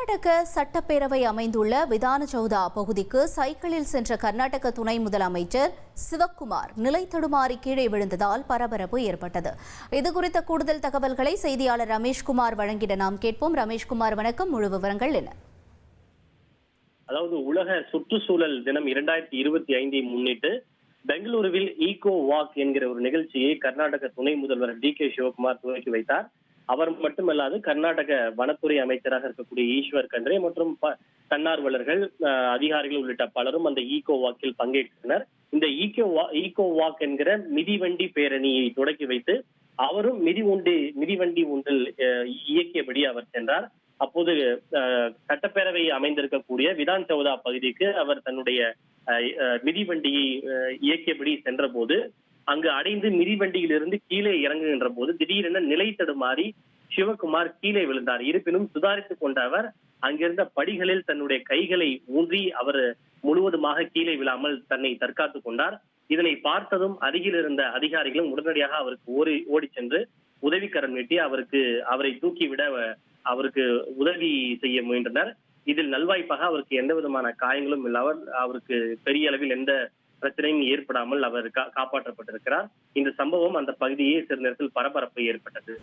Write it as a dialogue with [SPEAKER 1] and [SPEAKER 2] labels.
[SPEAKER 1] கர்நாடக சட்டப்பேரவை அமைந்துள்ள விதான சௌதா பகுதிக்கு சைக்கிளில் சென்ற கர்நாடக துணை முதலமைச்சர் சிவக்குமார் நிலை தடுமாறி கீழே விழுந்ததால் பரபரப்பு ஏற்பட்டது. இதுகுறித்த கூடுதல் தகவல்களை செய்தியாளர் ரமேஷ்குமார் வழங்கிட நாம் கேட்போம். ரமேஷ்குமார், வணக்கம். முழு விவரங்கள் என்ன?
[SPEAKER 2] அதாவது உலக சுற்றுச்சூழல் தினம் 2025 முன்னிட்டு பெங்களூருவில் ஈகோ வாக் என்கிற ஒரு நிகழ்ச்சியை கர்நாடக துணை முதல்வர் டி.கே. சிவக்குமார் துவக்கி வைத்தார். அவர் மட்டுமல்லாது கர்நாடக வனத்துறை அமைச்சராக இருக்கக்கூடிய ஈஸ்வர் கண்ட்ரே மற்றும் தன்னார்வலர்கள், அதிகாரிகள் உள்ளிட்ட பலரும் அந்த ஈகோ வாக்கில் பங்கேற்றனர். இந்த ஈகோ வாக் என்கிற மிதிவண்டி பேரணியை தொடக்கி வைத்து அவரும் மிதிவண்டி ஒன்றில் இயக்கியபடி அவர் சென்றார். அப்போது சட்டப்பேரவை அமைந்திருக்கக்கூடிய விதான் சௌதா பகுதிக்கு அவர் தன்னுடைய மிதிவண்டியை இயக்கியபடி சென்ற போது அங்கு அடைந்து மிதிவண்டியிலிருந்து கீழே இறங்குகின்ற போது திடீரென நிலை தடுமாறி சிவக்குமார் கீழே விழுந்தார். இருப்பினும் சுதாரித்துக் கொண்ட அவர் அங்கிருந்த படிகளில் தன்னுடைய கைகளை ஊன்றி அவர் முழுவதுமாக கீழே விழாமல் தன்னை தற்காத்துக் கொண்டார். இதனை பார்த்ததும் அருகில் இருந்த அதிகாரிகளும் உடனடியாக அவருக்கு ஓடி சென்று உதவிக்கரம் நீட்டி அவரை தூக்கிவிட அவருக்கு உதவி செய்ய முயன்றனர். இதில் நல்வாய்ப்பாக அவருக்கு எந்த விதமான காயங்களும் இல்லாமல் அவருக்கு பெரிய அளவில் எந்த பிரச்சனையும் ஏற்படாமல் அவர் காப்பாற்றப்பட்டிருக்கிறார். இந்த சம்பவம் அந்த பகுதியே சிறு நேரத்தில் பரபரப்பை ஏற்பட்டது.